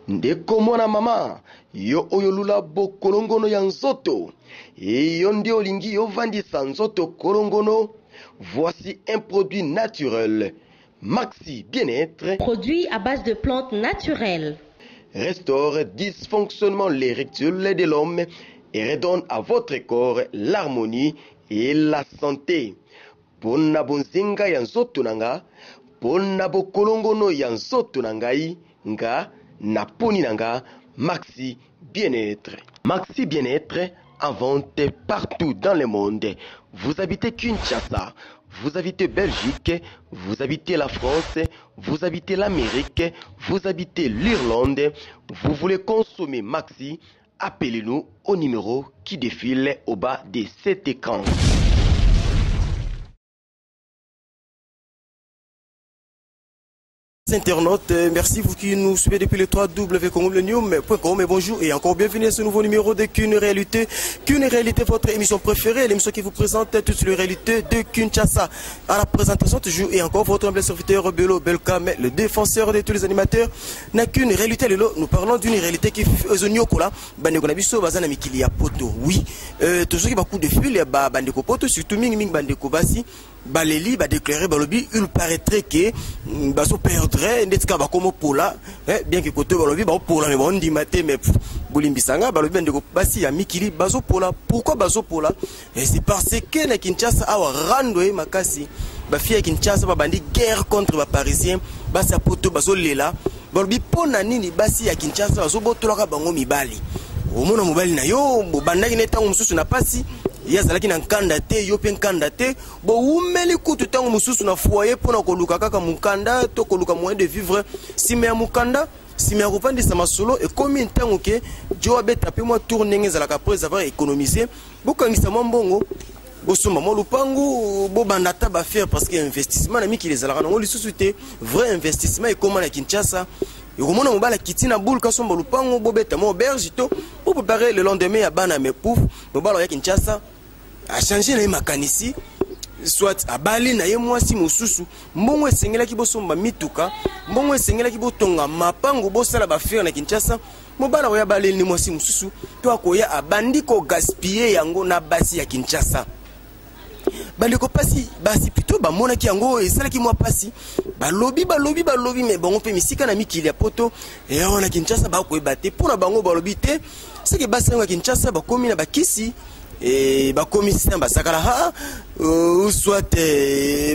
ndeko mwana mama yo oyo lula bokolongono ya nzoto yo nde olingi yovandisa nzoto kolongono. Voici un produit naturel, Maxi Bien-être, produit à base de plantes naturelles, restaure dysfonctionnement l'érectile de l'homme et redonne à votre corps l'harmonie et la santé. Pona bonzinga ya nzoto nanga, pona bokolongono ya nzoto nangai, nga na poni nanga, Maxi Bien-être. Maxi Bien-être en vente partout dans le monde. Vous habitez Kinshasa, vous habitez Belgique, vous habitez la France, vous habitez l'Amérique, vous habitez l'Irlande, vous voulez consommer Maxi, appelez-nous au numéro qui défile au bas de cet écran. Internautes, merci vous qui nous suivez depuis le www.congolenium.com et bonjour et encore bienvenue à ce nouveau numéro de Qu'une réalité, votre émission préférée, l'émission qui vous présente toutes les réalités de Kinshasa. À la présentation toujours et encore votre humble serviteur Bello Belkame, le défenseur de tous les animateurs. N'a qu'une réalité, nous parlons d'une réalité qui est Nyokola, Bandekonabiso, Bazana Mikilia Poto. Oui, toujours qui va coup de fil, Bandeko Poto, surtout Ming Bandeko Basi. Baleli va déclarer Balobi, il paraîtrait que Baso perdrait Netka Bakomo Pola, bien que côté Balobi, Pola, mais bon, dit maté, mais Boulimbisanga, Balobi, Ndeko Basi, Mikili, Baso Pola. Pourquoi Baso Pola? C'est parce que na Kinshasa a Randoé Makasi, Bafia Kinshasa, Bandi guerre contre les Parisiens, Basa Poto, Baso Lela, Balobi Ponanini, Basi à Kinshasa, Baso Botolaka Bango Mibali. Au monde mobile na yo, Bandaki Neta, Mususu na Pasi. Yazalaki na nkanda te yo pe nkanda te bo umeli kutu tango mususu na foyer pona koluka kaka mukanda to koluka moyen de vivre sime ya mukanda sime ya kovandisa masolo e komi ntango ke jo abeta pe mo tourner ngezalaka après avoir économisé bokangisa mbongo bosomba mo lupangu bo bandata ba faire parce que investissement na miki les alaka ngo lisusu te vrai investissement e comment na Kinshasa. Et au moment où la kitina boule quand son lupango bo beta mo auberge to pour préparer le lendemain à bana me pouf bo balo ya Kinshasa a changé les makanisi soit à Bali na ye mwasi mususu mbongo esengela ki bosomba mituka mbongo esengela ki botonga mapango bosala ba faire na Kinshasa mobala ya Bali ni mwasi mususu to akoya abandi ko gaspiller yango na basi ya Kinshasa bandeko pasi basi plutôt ba mona ki yango esala ki mwa pasi balobi mais bango pe misika na mikili ya poto et on a Kinshasa ba ko ebate pona bango balobi te c'est que basi ya Kinshasa ba komi na bakisi et bakomi système basakala ha soit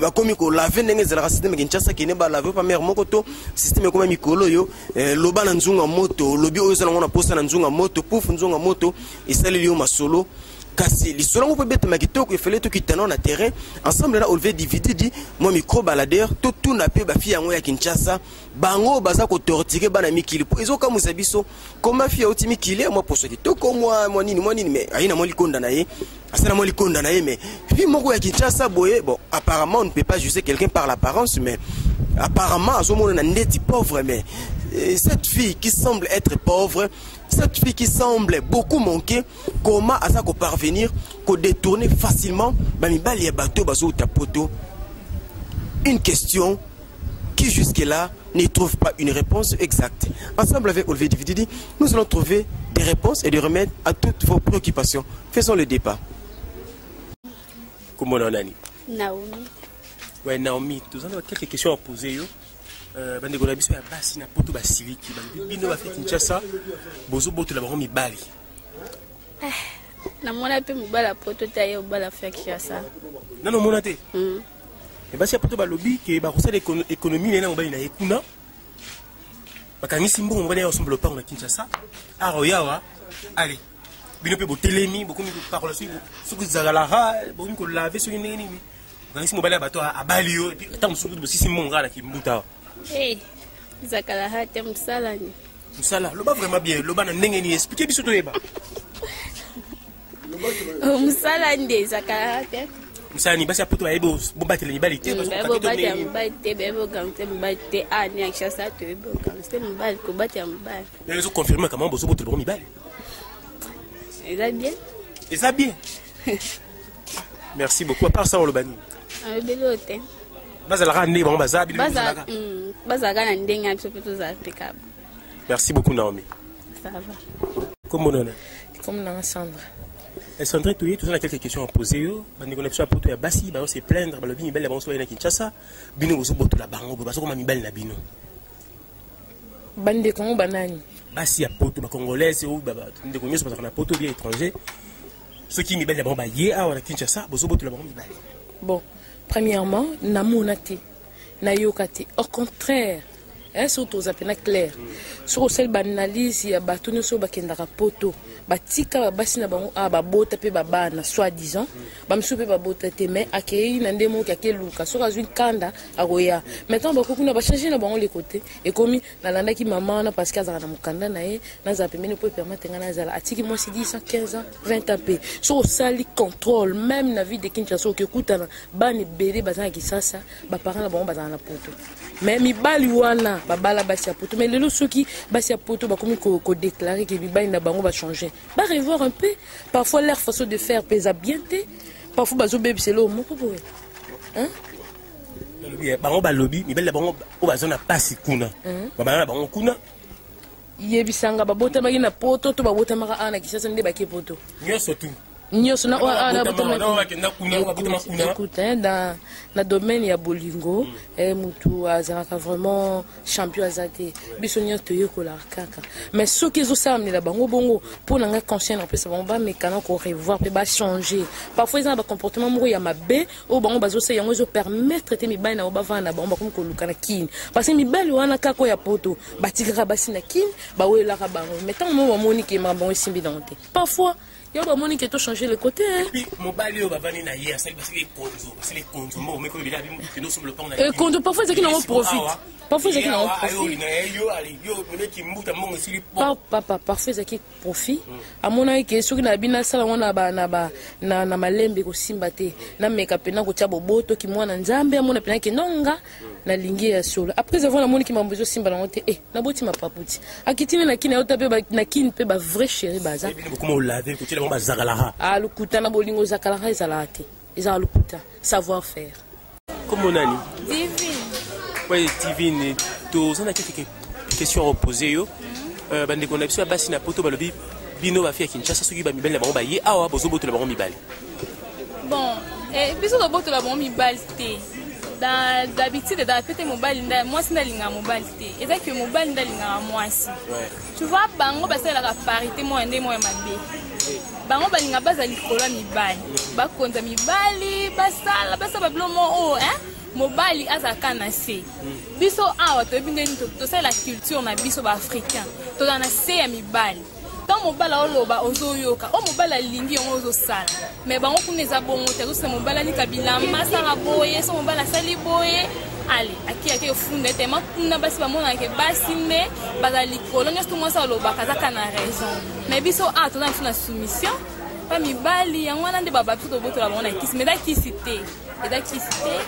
bakomi ko laver ndenge zela système Kinshasa ki ne ba laver pa mer moko to système ko mikolo yo loba na nzunga moto lobi oyo zala ngona posa na nzunga moto pouf nzunga moto esali yo masolo kasi lisolo ngo peut mettre makitoko efele to kitano na terrain ensemble là Olivier Dividi dit moi micro baladeur to tout na pe ba fi yango ya Kinshasa bango baza ko tortiquer bana mikili po ezoka musabiso comment fi ya otimi kile moi poso kitoko moi nini mais aina moi likonda na ye asana moi likonda na ye mais fi moko ya Kinshasa boye bon apparemment on ne peut pas juger quelqu'un par l'apparence mais apparemment azomo na ndeti pauvre mais cette fille qui semble être pauvre, cette fille qui semble beaucoup manquer, comment à ça qu'on parvenir, qu'on détourner facilement, une question qui jusque-là ne trouve pas une réponse exacte. Ensemble avec Olivier Dividi, nous allons trouver des réponses et des remèdes à toutes vos préoccupations. Faisons le départ. Comment on a Naomi. Ouais, Naomi, nous avons quelques questions à poser. Bandeko na biso ya basi na poto ba siliki bino ba fait Kinshasa bozo boto la bango mibali na mona pe mibala poto ta yo bala fait Kinshasa non mona te e basi ya poto ba lobby ke ba kosala économie na mobali na ekuna bakangisi mbongo mobali ya somble pa na Kinshasa aro yawa allez bino pe botelemi bokomi ko parola suku zagala ha bokomi ko laver sur nini nini bakangisi mobali ya bato abali yo tant suku bosisi monga la kimbuta. Hey, zakala hate msala ni. Msala, loba vraiment bien, loba na ndenge ni expliquer biso to yeba. Msala ndi zakala hate. Msala ni basi apoto ba yebo bombatele ni balite parce que babo bati ambate bebo gamte mbate ani akishasa to yebo gamte mbali ko bati ambali. Mais ils confirmer comment bozo boto mi bali. Eza bien. Eza bien. Merci beaucoup. À part ça on le bani. Belote. Bazalaka ndi bango bazabi bazalaka na ndenge biso pe tozala impeccable. Merci beaucoup Naomi. Ça va. Comment on a? Comme dans Sandra. Sandra, tu as quelques questions à poser. On a pour toi Bassi, on se plaindre, le bini belle bon soir na Kinshasa, bino bozo boto la bango, parce que ma mibelle na bino. Bande Congo banani. Bassi a poto ba congolais ou baba, ndeko nyoso parce qu'on a poto bien étranger. Ceux qui mibelle ba yé a na Kinshasa, bozo boto la bango mibelle. Bon, premièrement, na monate, na yokate. Au contraire, surtout aux appels clairs. Sur celle banalise, il y a batono so bakendaka poto. Batika basina bango a babota pe babana soi-disant. Bamsupe babota te mais akei na ndemo ki akeluka. So azui kanda agoya. Maintenant bakokuna ba changer na bango les côtés et comme na landa ki maman na parce qu'azaka na mukanda na ye na za pemene po permettre ngana zala atiki moi si 10 ans 15 ans 20 ans pe. So sali contrôle même na vie de Kinshasa ke kutana bani bere bazana ki sasa ba parents na bango bazana na poto. Mais mi bali wana babala basi ya poto mais lelo soki basi ya poto ba komi ko déclarer que bibali na bango va changer. Va revoir un peu parfois leur façon de faire pesa bien té parfois bazo bébé c'est l'homme moko boye hein bango ba lobby mi belle bango o bazona pasi kuna babana bango kuna yebisanga babota maki na poto to babota maka ana kisasa nde baki poto nyoso tu nyoso na écoute dans le domaine ya bolingo mutu azalaka vraiment champion azate biso nyoso toyekola kaka mais ceux qui osala la bango bongo pour nanga conscient après ça ba mekana ko revoir pe ba changer parfois ils ont un comportement moko ya mabe o bango bazo se yango zo permettre te mibali na ba vana bango comme ko lukana kin parce que mibali wana kako ya poto batikaka basi na kin ba wela ka bango mais tant mo moni ke ma bango simbi dans te parfois il y a des gens qui changer le côté. Et puis, parfois, c'est qui n'en profite. Parfois, c'est qui n'en profite. Parfois, c'est qui profite. À mon avis, ceux qui n'ont pas ça, on a na malembe ko simbate na meka pena ko tchabo boto ki mwana nzambe amona pena ki nonga na lingi ya solo après avoir la moni ki mambozo simba na ote na boti mapaputi akitine na kina ota pe na kin pe ba vrai chéri baza comment on lave ko tela ba zakalaha ah lukuta na bolingo zakalaha ezalate ezala lukuta savoir faire comment nani divine ouais divine to ça na quelques questions à poser yo bande ko na biso basi na poto balobi bino ba fi Kinshasa soki ba mibali na bango ba ye awa bozo boto la bango mibali bon biso do boto la bango mibali te dans d'habitude dans pété mobile moi c'est ndalinga mobile te et ça que mobile ndalinga moi si tu vois bango ba c'est la parité moi ndé moi mabe bango balinga baza likolo mibali ba konza mibali basala basa ba blomo o hein mobile azaka na se biso awa to bindeni to c'est la culture na biso ba africain to na se ya mibali tant mobala oloba ozoyoka o mobala lingi on ozosala mais bango kuneza bongo te so mobala ni kabila masala boye so mobala sali boye allez aki funda te makuna basi bamona ke basi ne bazali kolonya tout moi ça oloba kazaka na raison mais biso a to na soumission pas mibali yango na nde baba tout boto la bona kisi mais da kisite et da kisite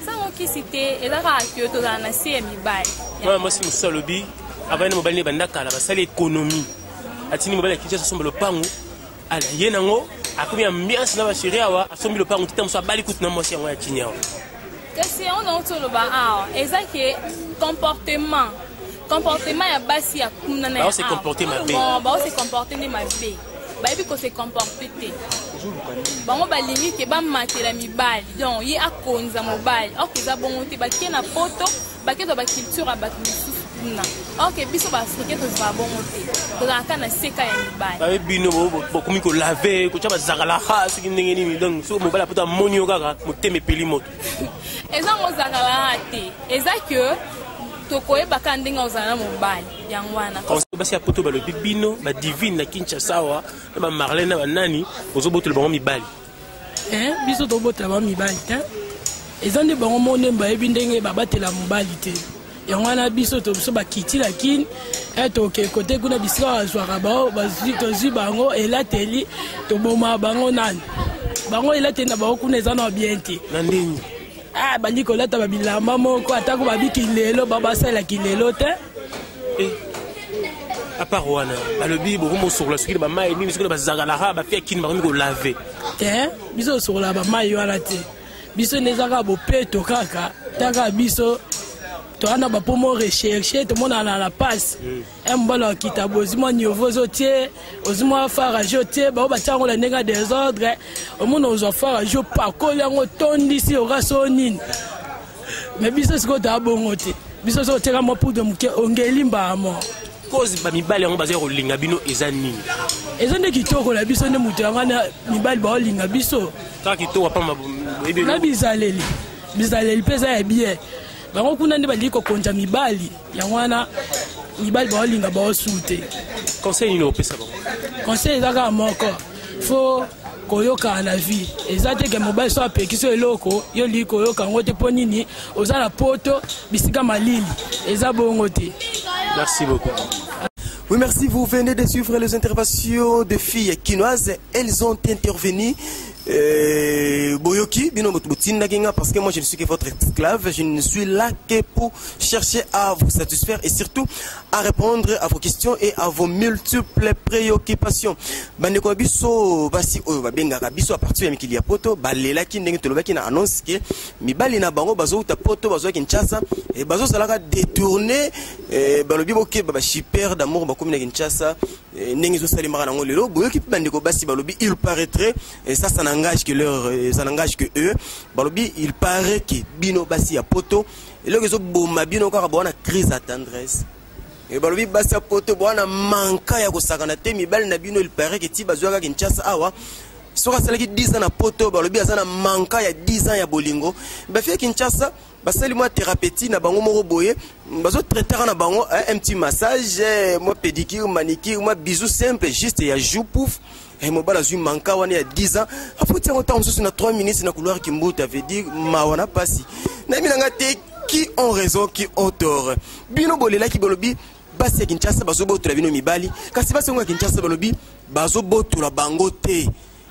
ça on kisite et da ka que to na se mibali moi si musalobi abana mobali ne bandaka la basali économie atini mobile Kinshasa sombe le pango ala yenango akomi ambiance na ba chéri awa asombi le pango titam so bali kutuna mo yango ya chinyao question on a tout le ba ah exact comportement ya basi ya kuna na c'est comporter ma bé bon c'est comporter ni ma bé ba ebi ko se comporter te bango balingi ke ba matela mibali donc yi akonza mobile okiza bongo te ba kena poto ba keto ba culture ba na OK biso ba africain to za bongo te to za kana seka ya mibali ba bino bo komi ko laver ko chaba zakala ha siki ndenge ni donc so mobile poto monio kaka moteme peli moto eza ngo zakala te eza que to koyeba ka ndenge ozana mobile yangwana ko basi ya poto ba lo bino ba divine na Kinshasa wa ba Marlène ba nani ozo boto le bango mibali biso to boto la bango mibali te eza nde bango monde ba yebi ndenge ba batela mobali te yangwana biso to biso bakiti la kin to ke côté kuna bisika azwaka bao bazwi to zi bango elateli to boma bango nani bango elateli na bango kuna eza na bien te na ndini bali kolata babilamba moko atako babiki lelo babasala kilelo te à part wana balobi bokomo sur la soki ba mai nini soki ba zakala ba fi kin ba ko laver te biso sur la ba mai wana te biso nezaka bo peto kaka taka biso toana ba pomo rechercher to mona na la passe mbala kitabozimo niveau zotie ozimo fara jotie ba chango la nenga désordre au mona ozo fara jo pa kolango tondi si orasonine mais biso siko ta bongote biso so teka mo pour de muke ongeli mbamo cause ba mibali yango baza kolinga bino ezani ezande kitoko la biso ne mutu ngana mibali ba olinga biso ta kitoko pa ebe na bizaleli pesa ya bien bango kuna nde bali ko konja mibali yangwana mibali ba olinga ba osute conseil ni opesa bango conseil ezaka moko faut koyoka na vie ezate ke mobile so apekiso eloko yo li koyoka ngote ponini ozala poto bisika malili eza bongo te. Merci beaucoup. Oui, merci. Vous venez de suivre les interventions de filles quinoises. Elles ont intervenu. Boyoki, parce que moi je ne suis que votre esclave, je ne suis là que pour chercher à vous satisfaire et surtout à répondre à vos questions et à vos multiples préoccupations. Bandeko biso basi oyo babengaka biso à partir ya mikili ya poto balela ki ndenge tolobaki na annonce ke mibali na bango bazo uta poto bazo Kinshasa et bazo salaka détourner balobi boke ba shipper d'amour bakomi na Kinshasa ndenge zo salimaka nango lelo boyoki bandeko basi balobi il paraîtrait et ça n'engage que ça n'engage que eux. Balobi, il paraît que bino basi ya poto et là que zo bomba bino ka bona crise à tendresse. Et balobi basi ya poto bona manka ya ko sakana te mibali na bino il paraît que ti bazwa Kinshasa awa. Soka sala ki 10 ans na poto balobi azana manka ya 10 ans ya bolingo. Ba fi Kinshasa basali moi thérapeutique na bango moko boye bazo traiter na bango un petit massage, moi pédicure, manicure, moi bisous simple juste ya jou pouf. Et mon bala zui manka wane ya 10 ans. Après tiens autant on se na 3 minutes na couloir qui mboute veut dire mawana pasi. Na minanga te qui ont raison qui ont tort. Bino bolela ki bolobi basi Kinshasa bazo boto la bino mibali. Kasi basi ngo Kinshasa bolobi bazo boto la bango te.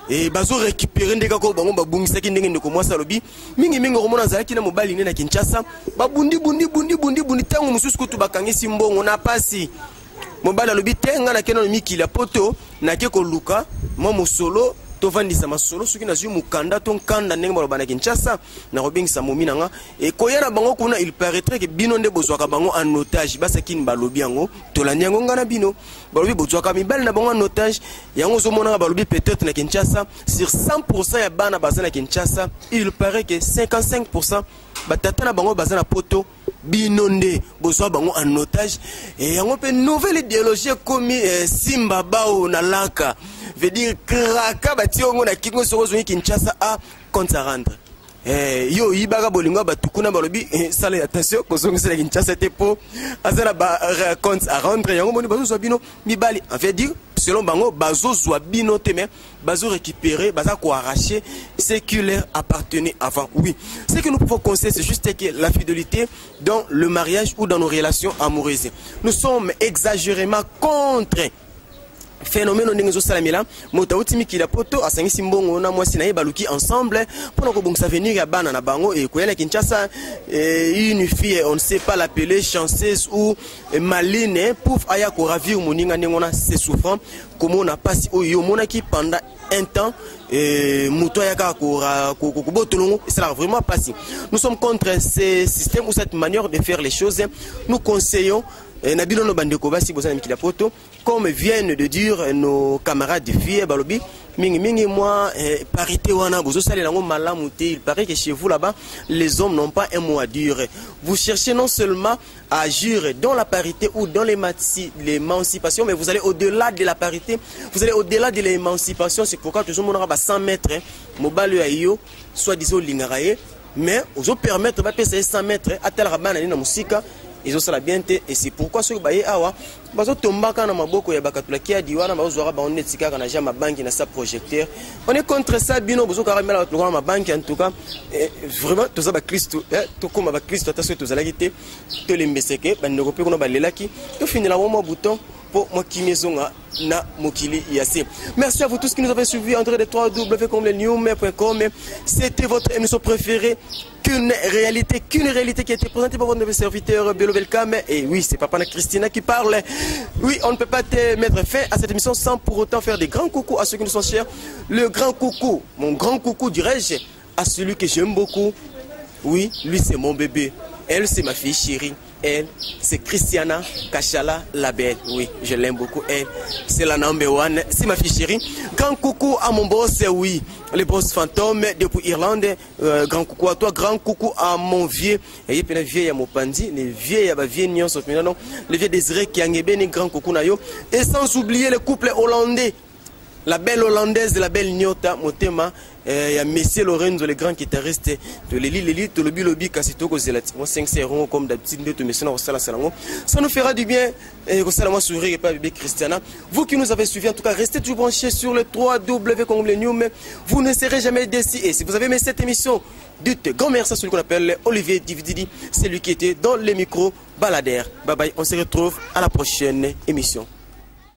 Et bazo récupérer ndeka ko bango babungisa ki ndenge ndeko mwasa lobi mingi romona zalaki na mobali ne na Kinshasa babundi bundi tango mususu kutu bakangisi mbongo na pasi. Mobala lobi tenga na keno mikili ya poto na ke ko luka mo musolo to vandisa masolo suki na zui mukanda to nkanda ndenge baloba na Kinshasa na robingisa momina nga e koyana bango kuna il paraîtrait que bino nde bozwaka bango en otage basakini balobi yango to la nyango ngana bino balobi bozwaka mibali na bango en otage yango zo mona balobi peut-être na Kinshasa sur 100% ya bana bazana Kinshasa il paraît que 55% batata na bango bazana poto binonde bozwa bango en otage et yango pe nouvelle idéologie comme Simba bao na laka veut dire kraka bationgo na kingo soko Kinshasa a compte à rendre yo ibaka bolingo batukuna balobi sale attention kozongisa Kinshasa te po azala ba compte à rendre yango moni bazozwa bino mibali en fait dire selon bango bazozwa bino te mais bazo récupérer baza ko arracher ce qui leur appartenait avant. Oui, ce que nous pouvons conseiller c'est juste que la fidélité dans le mariage ou dans nos relations amoureuses. Nous sommes exagérément contre phénomène ndenge zo salamela motauti mikila poto asangisi mbongo na mwasi na ye baluki ensemble pour ko bongisa venir ya bana na bango et koyela Kinshasa une fille on ne sait pas l'appeler chanceuse ou maline pour aya ko ravir moninga ndengona c'est souffrant comme on a passé oyo monaki pendant un temps muto ya ka ko botolongo c'est là vraiment passé. Nous sommes contre ce système ou cette manière de faire les choses. Nous conseillons Nabilo no bandeko basi bozana mikila poto comme viennent de dire nos camarades de filles balobi mingi moi parité wana bozo salela ngo malamu te. Il paraît que chez vous là-bas les hommes n'ont pas un mot à dire. Vous cherchez non seulement à agir dans la parité ou dans l'émancipation mais vous allez au-delà de la parité, vous allez au-delà de l'émancipation. C'est pourquoi toujours mon ba 100 mètres mobile ayo soit disons lingaraye mais ozo permettre ba pesa 100 mètres atela rabana na musika. Ils ont ça bien et c'est pourquoi ceux qui awa bazo tombaka na maboko ya bakatula kia diwana bazo zora ba onetika kana jama banki na sa projecteur. On est contre ça bino bozo karamela ba ma banki en tout cas vraiment to za ba Christo to koma ba Christo ta so to zalaki te to lembeseke ba ndoko pe kono ba lelaki to finira mo bouton pour moi qui maisonga na mokili yasi. Merci à vous tous qui nous avez suivis entre les 3 www.comlenewme.com. C'était votre émission préférée qu'une réalité qui a été présentée par votre serviteur Bello Welcome. Et oui, c'est Papa Christina qui parle. Oui, on ne peut pas te mettre fin à cette émission sans pour autant faire des grands coucous à ceux qui nous sont chers. Le grand coucou, mon grand coucou dirais-je, à celui que j'aime beaucoup. Oui, lui c'est mon bébé. Elle, c'est ma fille chérie. Elle, c'est Christiana Kachala la belle. Oui, je l'aime beaucoup. Elle, c'est la number one. C'est ma fille chérie. Grand coucou à mon boss, oui. Le boss fantôme depuis Irlande. Grand coucou à toi. Grand coucou à mon vieux. Et puis, le vieux à mon pandi. Le vieux à ma vieille nion, sauf maintenant. Le vieux Désiré qui a un grand coucou na yo. Et sans oublier le couple hollandais. La belle hollandaise de la belle Nyota, Motema, il y a Monsieur Lorenzo, le grand guitariste de l'élite, de l'Obi, Kassitoko, Zelati. Moi, 5 euros comme d'habitude, ça nous fera du bien. Et moi, sourire et pas bébé Christiana. Vous qui nous avez suivis, en tout cas, restez toujours branchés sur le 3W comme le New, mais vous ne serez jamais déçus. Et si vous avez aimé cette émission, dites grand merci à celui qu'on appelle Olivier Divididi, c'est lui qui était dans les micros baladères. Bye bye, on se retrouve à la prochaine émission.